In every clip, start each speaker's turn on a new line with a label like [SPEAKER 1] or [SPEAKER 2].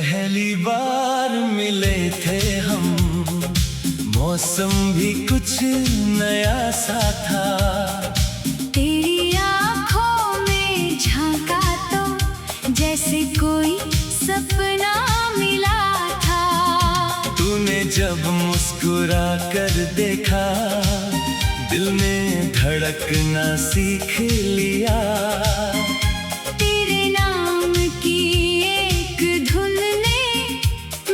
[SPEAKER 1] पहली बार मिले थे हम, मौसम भी कुछ नया सा था।
[SPEAKER 2] तेरी आँखों में झांका तो जैसे कोई सपना मिला था।
[SPEAKER 1] तूने जब मुस्कुरा कर देखा, दिल ने धड़कना सीख लिया।
[SPEAKER 2] तेरे नाम की एक धुन ने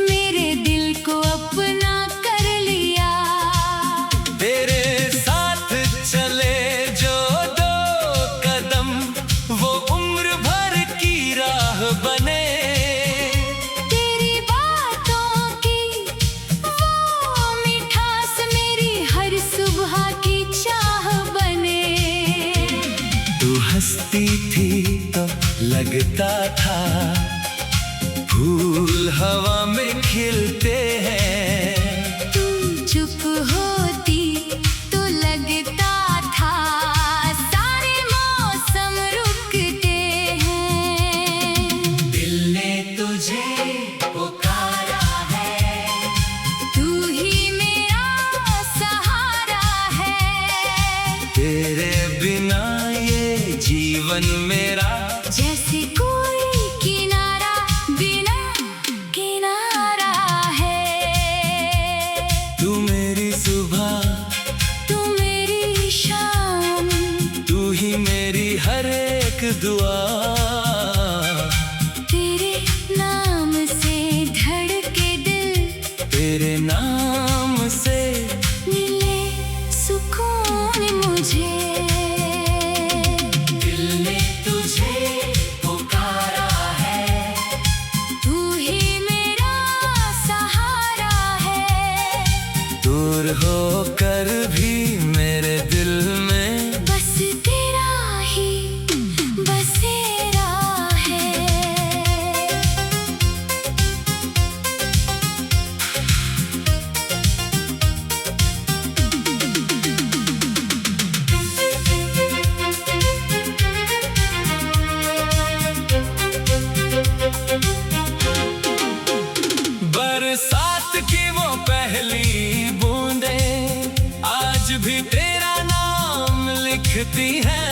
[SPEAKER 2] मेरे दिल को अपना कर लिया।
[SPEAKER 1] तेरे साथ चले जो दो कदम, वो उम्र भर की राह बने।
[SPEAKER 2] तेरी बातों की वो मिठास मेरी हर सुबह की चाह बने।
[SPEAKER 1] तू हंसती थी तो लगता था फूल हवा में खिलते हैं।
[SPEAKER 2] तू चुप होती तो लगता था सारे मौसम रुकते हैं।
[SPEAKER 1] दिल ने तुझे पुकारा है,
[SPEAKER 2] तू ही मेरा सहारा है।
[SPEAKER 1] तेरे बिना ये जीवन मेरा
[SPEAKER 2] जैसे कोई किनारा बिना किनारा है।
[SPEAKER 1] तू मेरी सुबह,
[SPEAKER 2] तू मेरी शाम,
[SPEAKER 1] तू ही मेरी हर एक दुआ।
[SPEAKER 2] तेरे नाम से धड़के दिल,
[SPEAKER 1] तेरे नाम से
[SPEAKER 2] मिले सुकून मुझे।
[SPEAKER 1] दिल ने तुझे पुकारा है,
[SPEAKER 2] तू ही मेरा सहारा है।
[SPEAKER 1] दूर होकर भी मेरे दिल में
[SPEAKER 2] बस तेरा ही बसेरा है।
[SPEAKER 1] बरसात की वो पहली बूंदें आज भी तेरा नाम लिखती हैं।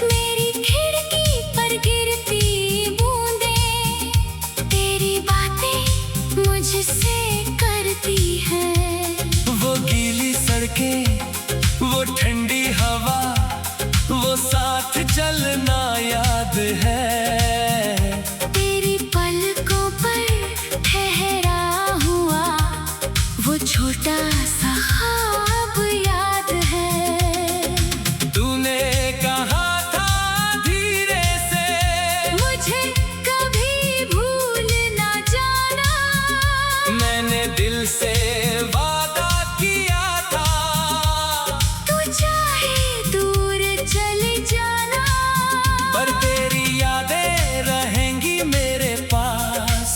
[SPEAKER 2] मेरी खिड़की पर गिरती बूंदें तेरी बातें मुझसे करती हैं।
[SPEAKER 1] वो गीली सड़कें, वो ठंडी हवा, वो साथ चलना याद है।
[SPEAKER 2] तेरी पलकों पर ठहरा हुआ वो छोटा सा ख्वाब याद है।
[SPEAKER 1] तूने कहा था धीरे से,
[SPEAKER 2] मुझे कभी भूल ना जाना।
[SPEAKER 1] मैंने दिल से वादा किया था।
[SPEAKER 2] तू चाहे दूर चले जाना,
[SPEAKER 1] पर तेरी यादें रहेंगी मेरे पास।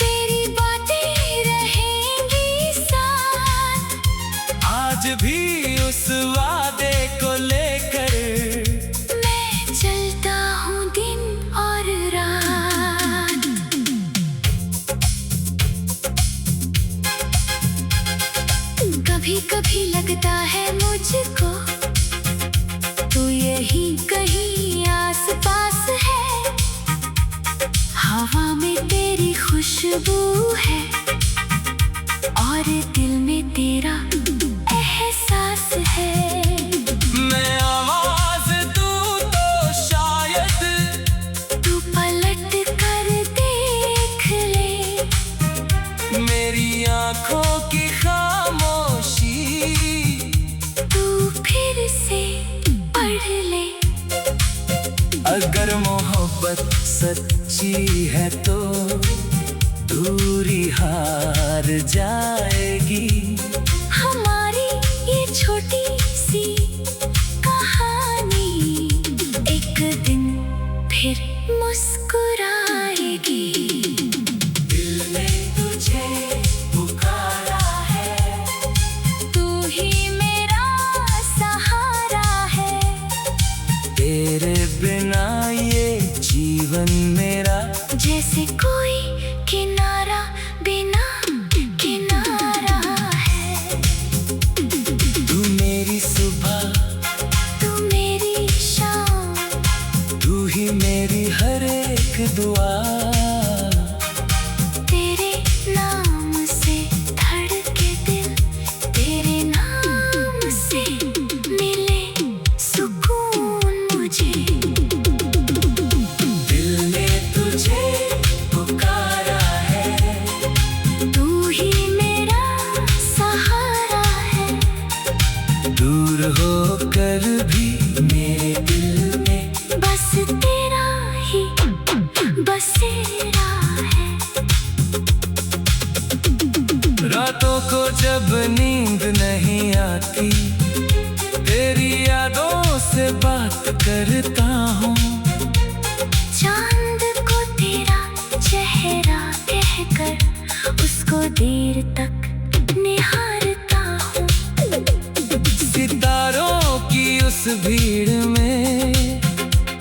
[SPEAKER 2] तेरी बातें रहेंगी साथ।
[SPEAKER 1] आज भी उस वादे को लेकर
[SPEAKER 2] मैं चलता हूँ दिन और रात। कभी कभी लगता है मुझको तू यही कहीं आस पास है। हवा में तेरी खुशबू है और दिल में तेरा एहसास है।
[SPEAKER 1] मैं आवाज दूँ तो शायद
[SPEAKER 2] तू पलट कर देख ले,
[SPEAKER 1] मेरी आंखों की खामोशी
[SPEAKER 2] तू फिर से पढ़ ले।
[SPEAKER 1] अगर मोहब्बत सच्ची है तो दूरी हार जाएगी।
[SPEAKER 2] हमारी ये छोटी सी कहानी एक दिन फिर मुस्कुराएगी।
[SPEAKER 1] दिल ने तुझे पुकारा है,
[SPEAKER 2] तू ही मेरा सहारा है।
[SPEAKER 1] तेरे बिना ये जीवन मेरा
[SPEAKER 2] जैसे कोई किनारा बिना किनारा है।
[SPEAKER 1] तू मेरी सुबह,
[SPEAKER 2] तू मेरी शाम,
[SPEAKER 1] तू ही मेरी हर एक दुआ।
[SPEAKER 2] तेरे नाम से धड़के दिल, तेरे नाम से मिले सुकून मुझे।
[SPEAKER 1] दिल ने तुझे पुकारा है,
[SPEAKER 2] तू ही मेरा सहारा है।
[SPEAKER 1] दूर होकर भी मेरे दिल में
[SPEAKER 2] बस तेरा ही बसेरा है।
[SPEAKER 1] रातों को जब नींद नहीं आती, तेरी यादों से बात करता हूँ।
[SPEAKER 2] चांद को तेरा चेहरा कहकर उसको देर तक निहारता हूँ।
[SPEAKER 1] सितारों की उस भीड़ में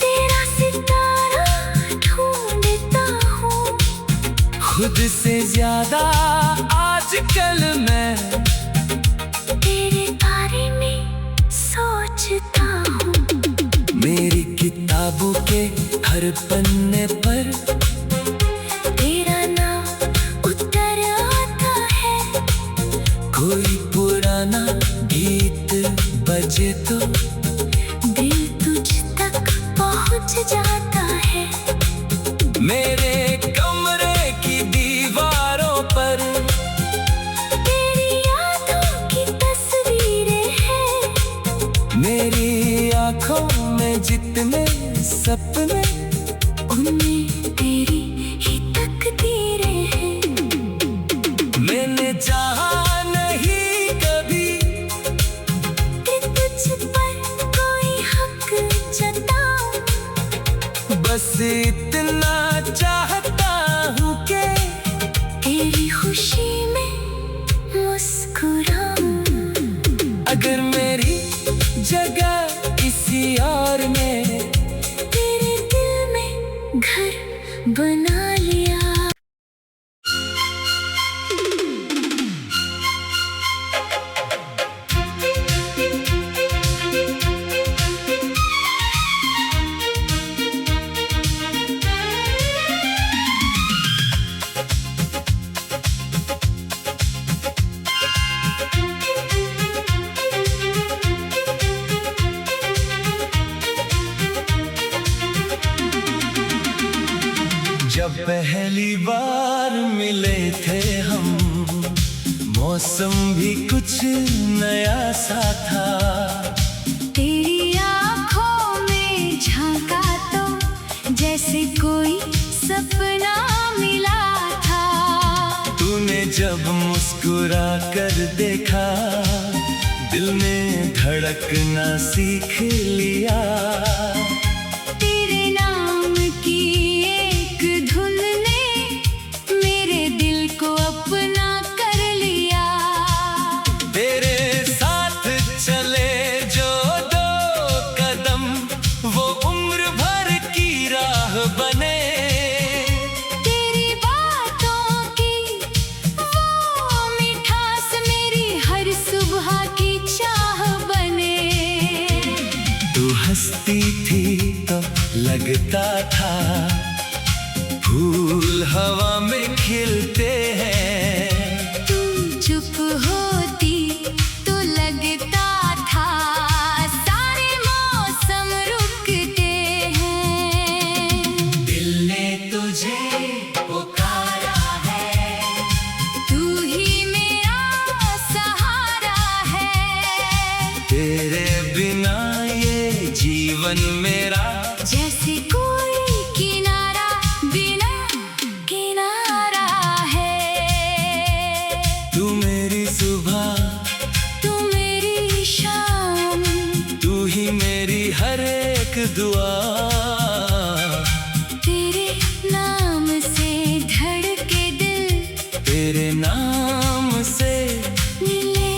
[SPEAKER 2] तेरा सितारा ढूंढता हूँ।
[SPEAKER 1] खुद से ज्यादा आजकल मैं
[SPEAKER 2] तेरे बारे में सोचता हूँ।
[SPEAKER 1] मेरी किताबों के हर पन्ने पर
[SPEAKER 2] तेरा नाम उतर आता है।
[SPEAKER 1] कोई पुराना गीत बजे तो
[SPEAKER 2] दिल तुझ तक पहुँच जाता है।
[SPEAKER 1] मेरे कमरे की दीवारों पर
[SPEAKER 2] तेरी यादों की तस्वीरें हैं।
[SPEAKER 1] मेरी आंखों में जितने सपने,
[SPEAKER 2] उनमें तेरी ही तकदीरें हैं।
[SPEAKER 1] मैंने चाहा नहीं कभी
[SPEAKER 2] कि तुझ पर कोई हक जताऊं।
[SPEAKER 1] बस इतना चाहता हूँ कि
[SPEAKER 2] तेरी खुशी में मुस्कुराऊं।
[SPEAKER 1] अगर मेरी जगह इसी और में
[SPEAKER 2] तेरे दिल में घर बना लिया।
[SPEAKER 1] जब पहली बार मिले थे हम, मौसम भी कुछ नया सा था।
[SPEAKER 2] तेरी आँखों में झांका तो जैसे कोई सपना मिला था।
[SPEAKER 1] तूने जब मुस्कुरा कर देखा, दिल ने धड़कना सीख लिया।
[SPEAKER 2] तेरे नाम की एक धुन ने मेरे दिल को अपना कर लिया।
[SPEAKER 1] तेरे साथ चले जो दो कदम, वो उम्र भर की राह बने।
[SPEAKER 2] तेरी बातों की वो मिठास मेरी हर सुबह की चाह बने।
[SPEAKER 1] तू हंसती थी तो लगता था फूल हवा में खिलते हैं।
[SPEAKER 2] तू चुप होती तो लगता था सारे मौसम रुकते हैं।
[SPEAKER 1] दिल ने तुझे पुकारा है,
[SPEAKER 2] तू ही मेरा सहारा है।
[SPEAKER 1] तेरे बिना ये जीवन मेरा
[SPEAKER 2] जैसे कोई किनारा बिना किनारा है।
[SPEAKER 1] तू मेरी सुबह,
[SPEAKER 2] तू मेरी शाम,
[SPEAKER 1] तू ही मेरी हर एक दुआ।
[SPEAKER 2] तेरे नाम से धड़के दिल,
[SPEAKER 1] तेरे नाम से
[SPEAKER 2] मिले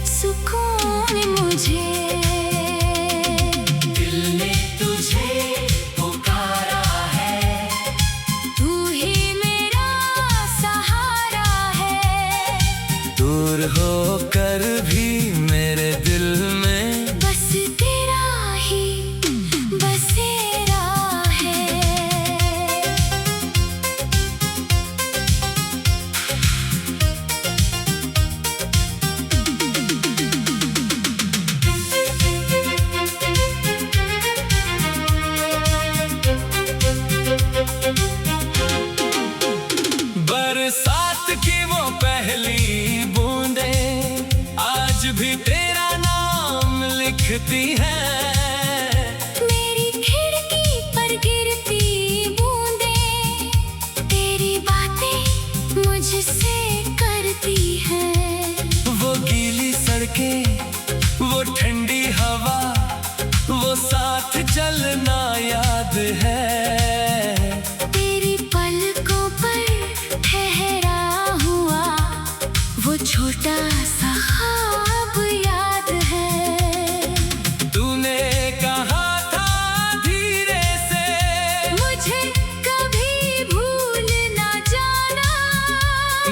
[SPEAKER 2] सुकून मुझे।
[SPEAKER 1] दिल ने तुझे पुकारा है,
[SPEAKER 2] तू ही मेरा
[SPEAKER 1] दूर होकर भी मेरे दिल में
[SPEAKER 2] बस तेरा ही बसेरा है।
[SPEAKER 1] बरसात की वो पहली बूंदे आज भी तेरा नाम लिखती है।
[SPEAKER 2] मेरी खिड़की पर गिरती बूंदें तेरी बातें मुझसे करती हैं।
[SPEAKER 1] वो गीली सड़कें, वो ठंडी हवा, वो साथ चलना याद है।
[SPEAKER 2] तेरी पलकों पर ठहरा हुआ वो छोटा सा ख्वाब याद है।
[SPEAKER 1] तूने कहा था धीरे से
[SPEAKER 2] मुझे कभी भूल ना जाना।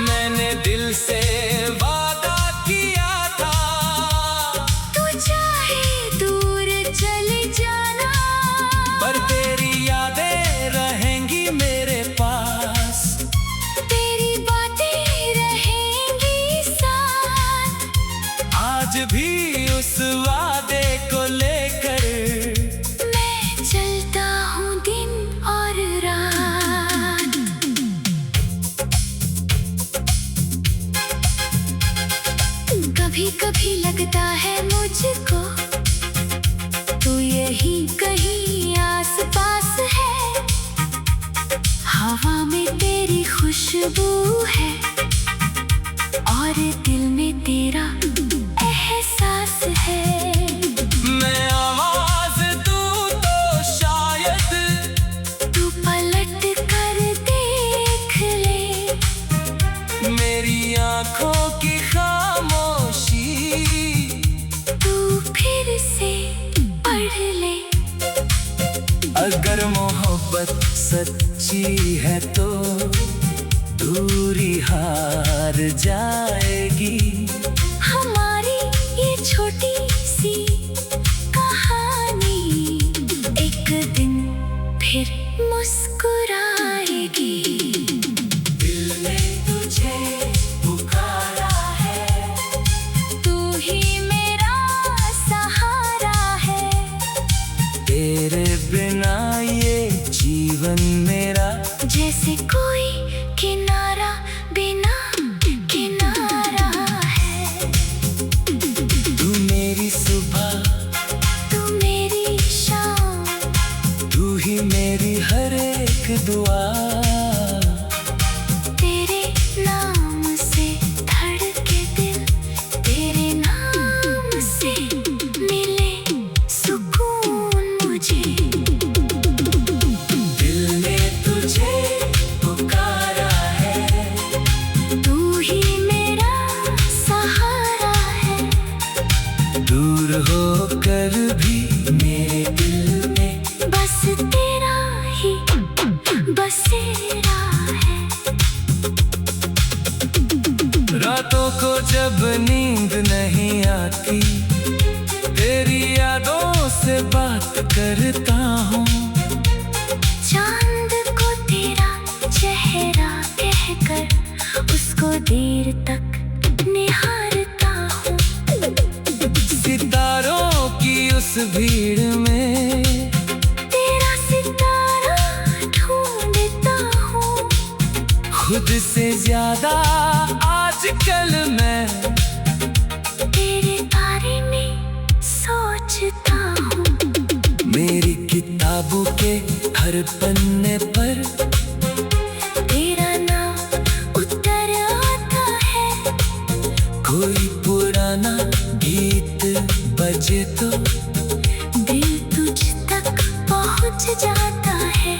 [SPEAKER 1] मैंने दिल से वादा किया था।
[SPEAKER 2] तू चाहे दूर चले जाना
[SPEAKER 1] पर तेरी यादें रहेंगी मेरे पास।
[SPEAKER 2] तेरी बातें रहेंगी साथ।
[SPEAKER 1] आज भी उस वादे को लेकर
[SPEAKER 2] मैं चलता हूँ दिन और रात। कभी कभी लगता है मुझको तू यही कहीं आस पास है। हवा में तेरी खुशबू है और दिल में तेरा एहसास है।
[SPEAKER 1] मैं आवाज दूँ तो शायद
[SPEAKER 2] तू पलट कर देख ले
[SPEAKER 1] मेरी आंखों की खामोशी।
[SPEAKER 2] तू फिर से पढ़ ले।
[SPEAKER 1] अगर मोहब्बत सच्ची है तो दूरी हार जाएगी।
[SPEAKER 2] हमारी ये छोटी सी कहानी एक दिन फिर मुस्कुराएगी।
[SPEAKER 1] दिल ने तुझे पुकारा है,
[SPEAKER 2] तू ही मेरा सहारा है।
[SPEAKER 1] तेरे बिना ये जीवन मेरा
[SPEAKER 2] जैसे कोई किनारा बिना किनारा है।
[SPEAKER 1] तू मेरी सुबह,
[SPEAKER 2] तू मेरी शाम,
[SPEAKER 1] तू ही मेरी हर एक दुआ।
[SPEAKER 2] तेरे नाम से धड़के दिल, तेरे नाम से मिले सुकून मुझे।
[SPEAKER 1] दिल ने तुझे पुकारा है,
[SPEAKER 2] तू ही मेरा सहारा है।
[SPEAKER 1] दूर होकर भी मेरे दिल में
[SPEAKER 2] बस तेरा ही बसेरा है।
[SPEAKER 1] रातों को जब नींद नहीं आती तेरी यादों से बात करता हूँ।
[SPEAKER 2] चांद को तेरा चेहरा कहकर उसको देर तक निहारता हूँ।
[SPEAKER 1] सितारों की उस भीड़ में
[SPEAKER 2] तेरा सितारा ढूंढता हूँ।
[SPEAKER 1] खुद से ज्यादा आजकल मैं
[SPEAKER 2] तेरे बारे में सोचता हूँ।
[SPEAKER 1] मेरी किताबों के हर पन्ने पर
[SPEAKER 2] तेरा नाम उतर आता है।
[SPEAKER 1] कोई पुराना गीत बजे तो
[SPEAKER 2] दिल तुझ तक पहुँच जाता है।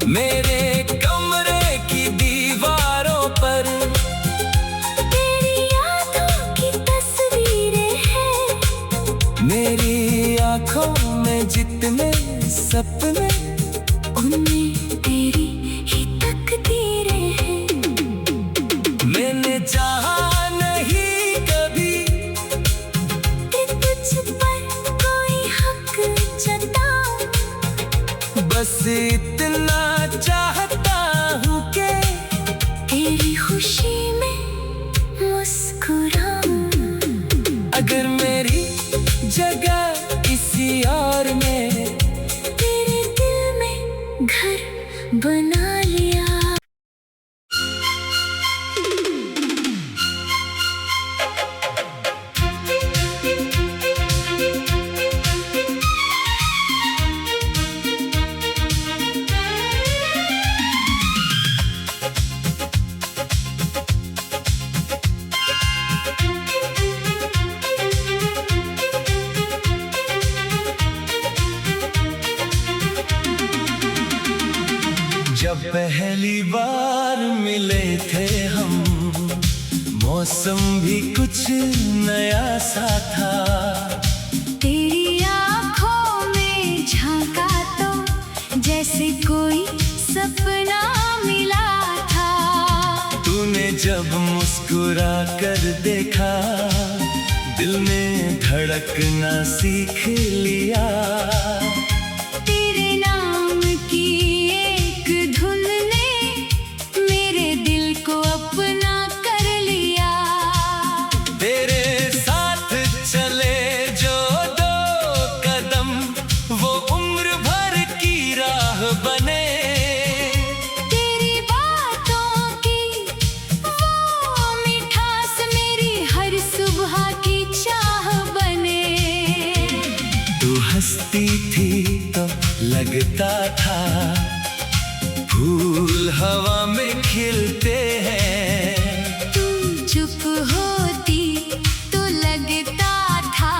[SPEAKER 1] मेरे कमरे की दीवारों पर
[SPEAKER 2] तेरी यादों की तस्वीरें हैं।
[SPEAKER 1] मेरी आंखों में जितने सपने
[SPEAKER 2] उनमें तेरी ही तकदीरें हैं।
[SPEAKER 1] मैंने चाहा नहीं
[SPEAKER 2] बना लिया।
[SPEAKER 1] जब पहली बार मिले थे हम, मौसम भी कुछ नया सा था।
[SPEAKER 2] तेरी आँखों में झांका तो जैसे कोई सपना मिला था।
[SPEAKER 1] तूने जब मुस्कुरा कर देखा, दिल ने धड़कना सीख लिया।
[SPEAKER 2] तेरे नाम की एक धुन ने मेरे दिल को अपना कर लिया।
[SPEAKER 1] तेरे साथ चले जो दो कदम, वो उम्र भर की राह बने।
[SPEAKER 2] तेरी बातों की वो मिठास मेरी हर सुबह की चाह बने।
[SPEAKER 1] तू हंसती थी तो लगता था फूल हवा में खिलते हैं।
[SPEAKER 2] तू चुप होती तो लगता था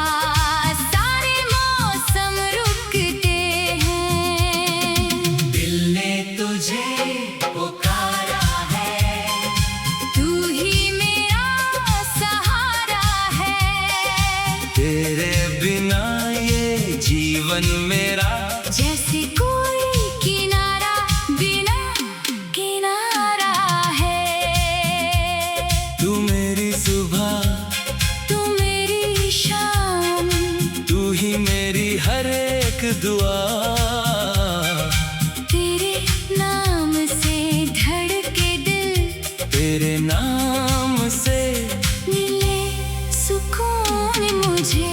[SPEAKER 2] सारे मौसम रुकते हैं।
[SPEAKER 1] दिल ने तुझे पुकारा है,
[SPEAKER 2] तू ही मेरा सहारा है।
[SPEAKER 1] तेरे बिना ये जीवन मेरा
[SPEAKER 2] जैसे कोई किनारा बिना किनारा है।
[SPEAKER 1] तू मेरी सुबह,
[SPEAKER 2] तू मेरी शाम,
[SPEAKER 1] तू ही मेरी हर एक दुआ।
[SPEAKER 2] तेरे नाम से धड़के दिल,
[SPEAKER 1] तेरे नाम से
[SPEAKER 2] मिले सुकून मुझे।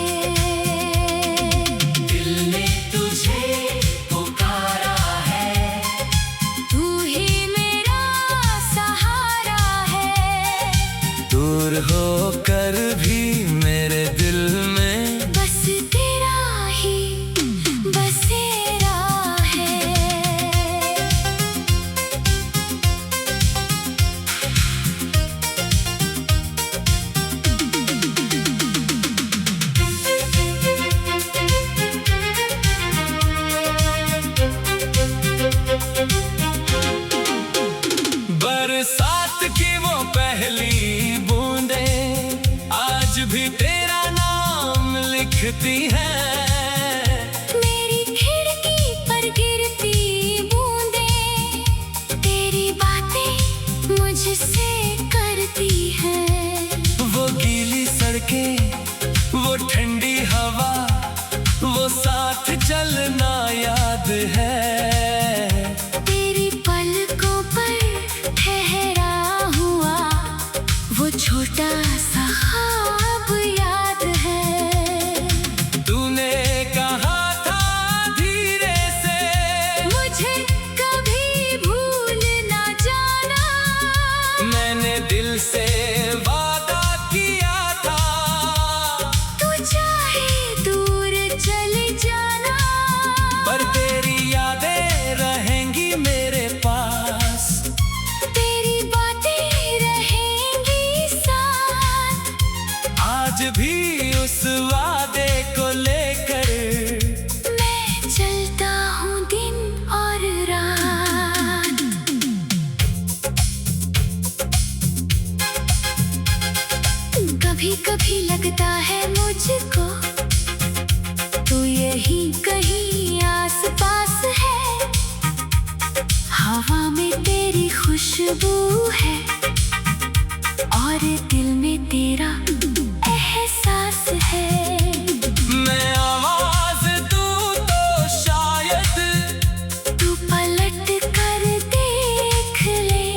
[SPEAKER 1] दिल ने तुझे पुकारा है,
[SPEAKER 2] तू ही मेरा सहारा है।
[SPEAKER 1] दूर होकर भी मेरे दिल में
[SPEAKER 2] बस तेरा ही बसेरा है।
[SPEAKER 1] बरसात की वो पहली बूंदें आज भी तेरा नाम लिखती हैं।
[SPEAKER 2] मेरी खिड़की पर गिरती बूंदें तेरी बातें मुझसे करती हैं।
[SPEAKER 1] वो गीली सड़कें, वो ठंडी हवा, वो साथ चलना याद है।
[SPEAKER 2] तेरी पलकों पर ठहरा हुआ वो छोटा सा ख्वाब याद है।
[SPEAKER 1] तूने कहा था धीरे से,
[SPEAKER 2] मुझे कभी भूल ना जाना।
[SPEAKER 1] मैंने दिल से वादा किया था।
[SPEAKER 2] तू चाहे दूर चले जाना,
[SPEAKER 1] पर तेरी यादें रहेंगी मेरे पास।
[SPEAKER 2] तेरी बातें रहेंगी साथ।
[SPEAKER 1] आज भी उस वादे को लेकर
[SPEAKER 2] मैं चलता हूँ दिन और रात। कभी कभी लगता है मुझको तू यही कहीं आस पास है। हवा में तेरी खुशबू है और दिल में तेरा एहसास है।
[SPEAKER 1] मैं आवाज दूँ तो शायद
[SPEAKER 2] तू पलट कर देख ले,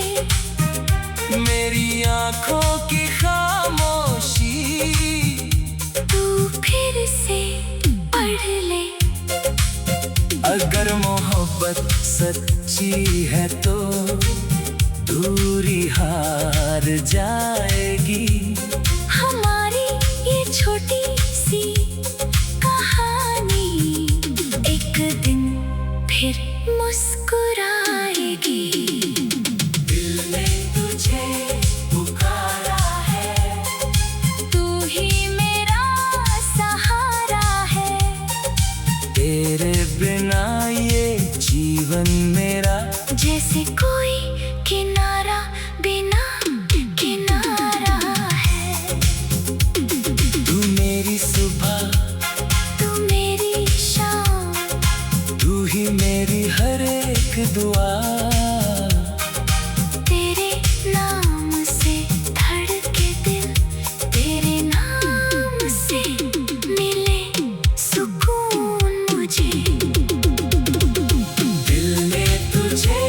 [SPEAKER 1] मेरी आंखों की खामोशी
[SPEAKER 2] तू फिर से पढ़ ले।
[SPEAKER 1] अगर मोहब्बत सच्ची है तो दूरी हार जाएगी।
[SPEAKER 2] हमारी ये छोटी सी कहानी एक दिन फिर मुस्कुराएगी।
[SPEAKER 1] दिल ने तुझे पुकारा है,
[SPEAKER 2] तू ही मेरा सहारा है।
[SPEAKER 1] तेरे बिना ये जीवन मेरा
[SPEAKER 2] जैसे कोई किनारा बिना किनारा है।
[SPEAKER 1] तू मेरी सुबह,
[SPEAKER 2] तू मेरी शाम,
[SPEAKER 1] तू ही मेरी हर एक दुआ।
[SPEAKER 2] तेरे नाम से धड़के दिल, तेरे नाम से मिले सुकून मुझे।
[SPEAKER 1] दिल ने तुझे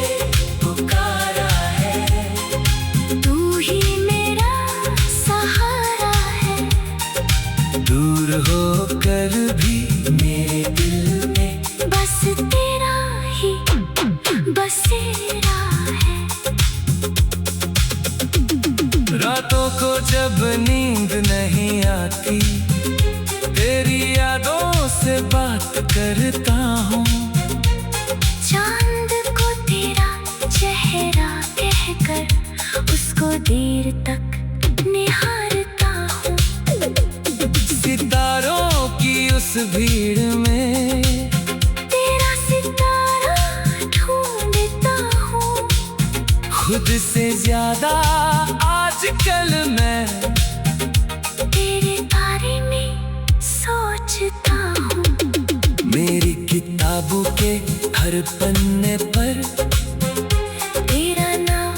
[SPEAKER 1] पुकारा है,
[SPEAKER 2] तू ही मेरा सहारा है।
[SPEAKER 1] दूर होकर भी मेरे दिल में
[SPEAKER 2] बस तेरा ही बसेरा है।
[SPEAKER 1] रातों को जब नींद नहीं आती, तेरी यादों से बात करता हूँ।
[SPEAKER 2] चांद को तेरा चेहरा कहकर उसको देर तक निहारता हूँ।
[SPEAKER 1] सितारों की उस भीड़ में
[SPEAKER 2] तेरा सितारा ढूंढता हूँ।
[SPEAKER 1] खुद से ज्यादा आजकल मैं
[SPEAKER 2] तेरे बारे में सोचता हूँ।
[SPEAKER 1] मेरी किताबों के हर पन्ने पर
[SPEAKER 2] तेरा नाम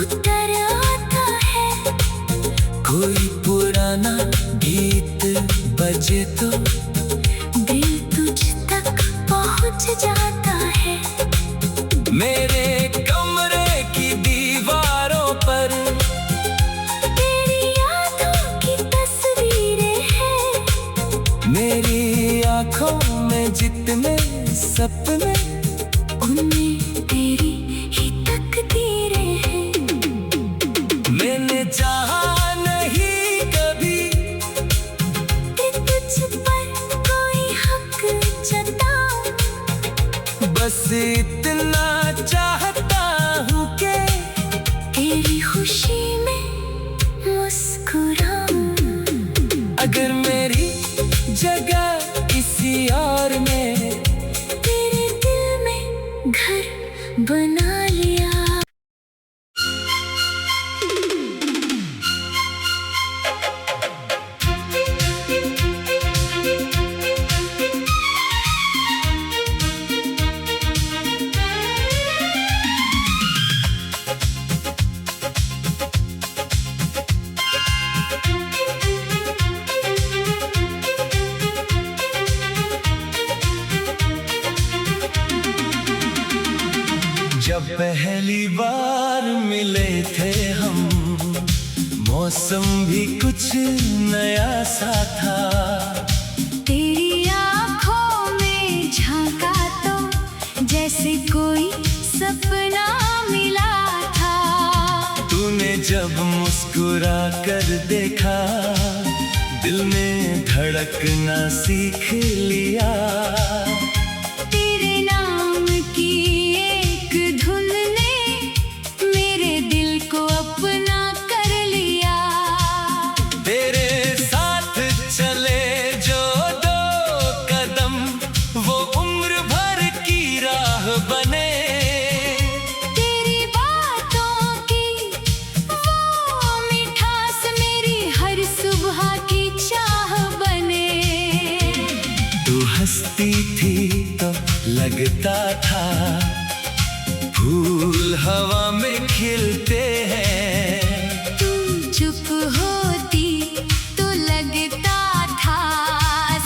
[SPEAKER 2] उतर आता है।
[SPEAKER 1] कोई पुराना गीत बजे तो
[SPEAKER 2] दिल तुझ तक पहुँच जाता है।
[SPEAKER 1] मेरे कमरे की दीवारों पर
[SPEAKER 2] तेरी यादों की तस्वीरें हैं।
[SPEAKER 1] मेरी आंखों में जितने सपने,
[SPEAKER 2] उनमें तेरी ही तकदीरें हैं।
[SPEAKER 1] मैंने चाहा नहीं कभी
[SPEAKER 2] कि तुझ पर कोई हक जताऊं।
[SPEAKER 1] बस इतना चाहता हूँ कि
[SPEAKER 2] तेरी खुशी में मुस्कुराऊं।
[SPEAKER 1] अगर मेरी जगह किसी और में,
[SPEAKER 2] तेरे दिल में घर बना लिया।
[SPEAKER 1] जब पहली बार मिले थे हम, मौसम भी कुछ नया सा था।
[SPEAKER 2] तेरी आँखों में झांका तो जैसे कोई सपना मिला था।
[SPEAKER 1] तूने जब मुस्कुरा कर देखा, दिल ने धड़कना सीख लिया।
[SPEAKER 2] तेरे नाम की एक धुन ने मेरे दिल को अपना कर लिया।
[SPEAKER 1] तेरे साथ चले जो दो कदम, वो उम्र भर की राह बने।
[SPEAKER 2] तेरी बातों की वो मिठास मेरी हर सुबह की चाह बने।
[SPEAKER 1] तू हंसती थी तो लगता था फूल हवा में खिलते हैं।
[SPEAKER 2] तू चुप होती तो लगता था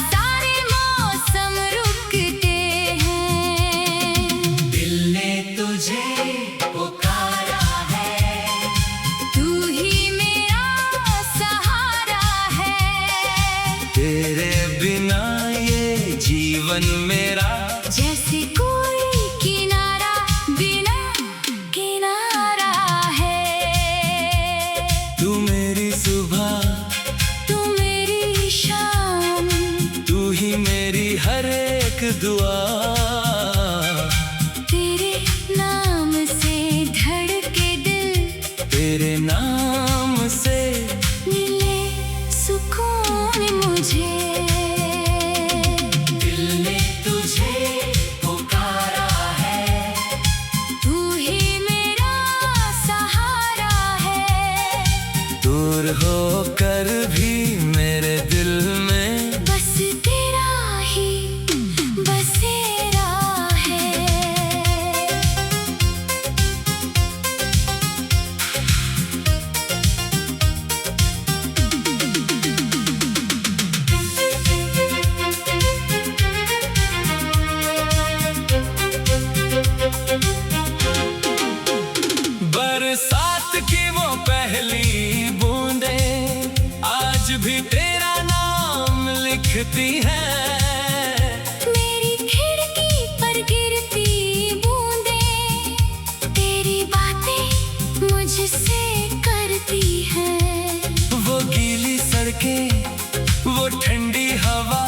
[SPEAKER 2] सारे मौसम रुकते हैं।
[SPEAKER 1] दिल ने तुझे पुकारा है,
[SPEAKER 2] तू ही मेरा सहारा है।
[SPEAKER 1] तेरे बिना ये जीवन मेरा
[SPEAKER 2] जैसे
[SPEAKER 1] दुआ।
[SPEAKER 2] तेरे नाम से धड़के दिल,
[SPEAKER 1] तेरे नाम से
[SPEAKER 2] मिले सुकून मुझे।
[SPEAKER 1] दिल ने तुझे पुकारा है,
[SPEAKER 2] तू ही मेरा सहारा है।
[SPEAKER 1] दूर होकर भी मेरे दिल में
[SPEAKER 2] बस तेरा ही बसेरा है।
[SPEAKER 1] बरसात की वो पहली बूंदें आज भी तेरा नाम लिखती हैं।
[SPEAKER 2] मेरी खिड़की पर गिरती बूंदें तेरी बातें मुझसे करती हैं।
[SPEAKER 1] वो गीली सड़कें, वो ठंडी हवा,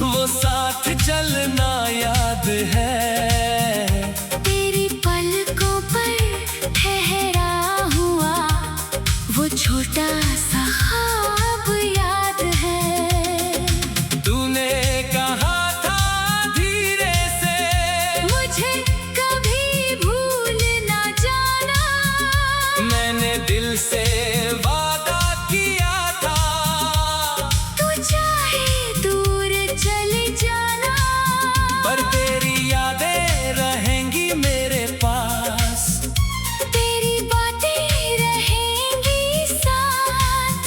[SPEAKER 1] वो साथ चलना याद है।
[SPEAKER 2] तेरी पलकों पर ठहरा हुआ वो छोटा सा ख्वाब याद है।
[SPEAKER 1] तूने कहा था धीरे से,
[SPEAKER 2] मुझे कभी भूल ना जाना।
[SPEAKER 1] मैंने दिल से वादा किया था।
[SPEAKER 2] तू चाहे दूर चले जाना,
[SPEAKER 1] पर तेरी यादें रहेंगी मेरे पास।
[SPEAKER 2] तेरी बातें रहेंगी साथ।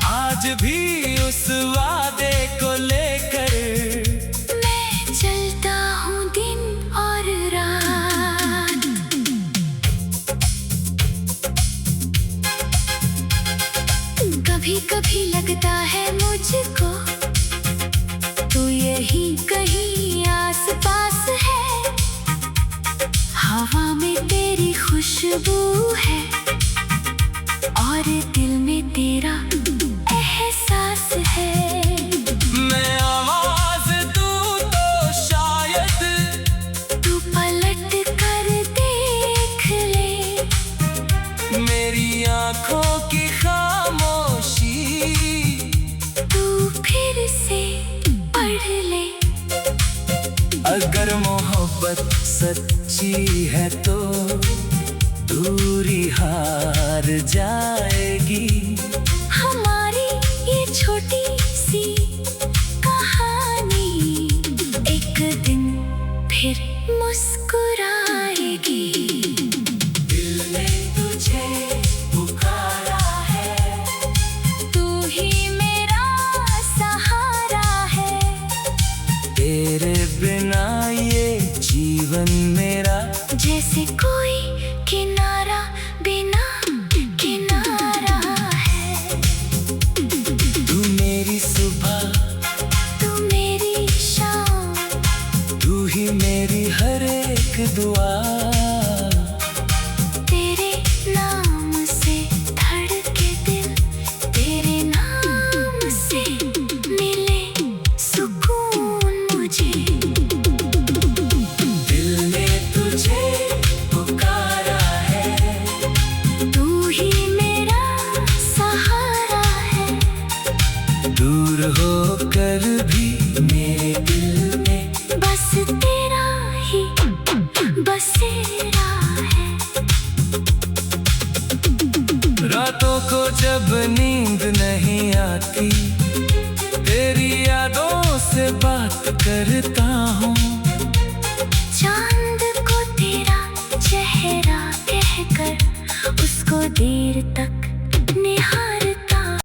[SPEAKER 1] आज भी उस वादे को लेकर
[SPEAKER 2] मैं चलता हूँ दिन और रात। कभी कभी लगता है मुझको तू यही कहीं आस पास है। हवा में तेरी खुशबू है और दिल में तेरा एहसास है।
[SPEAKER 1] मैं आवाज दूँ तो शायद
[SPEAKER 2] तू पलट कर देख ले,
[SPEAKER 1] मेरी आंखों की खामोशी
[SPEAKER 2] तू फिर से पढ़ ले।
[SPEAKER 1] अगर मोहब्बत सच्ची है तो दूरी हार जाएगी।
[SPEAKER 2] हमारी ये छोटी सी कहानी एक दिन फिर मुस्कुराएगी।
[SPEAKER 1] दिल ने तुझे पुकारा है,
[SPEAKER 2] तू ही मेरा सहारा है।
[SPEAKER 1] तेरे बिना ये जीवन मेरा
[SPEAKER 2] जैसे कोई किनारा बिना किनारा है।
[SPEAKER 1] तू मेरी सुबह,
[SPEAKER 2] तू मेरी शाम,
[SPEAKER 1] तू ही मेरी हर एक दुआ।
[SPEAKER 2] तेरे नाम से धड़के दिल, तेरे नाम से मिले सुकून मुझे।
[SPEAKER 1] दिल ने तुझे पुकारा है,
[SPEAKER 2] तू ही मेरा सहारा है।
[SPEAKER 1] दूर होकर भी मेरे दिल में
[SPEAKER 2] बस तेरा ही बसेरा है।
[SPEAKER 1] रातों को जब नींद नहीं आती, तेरी यादों से बात करता हूँ।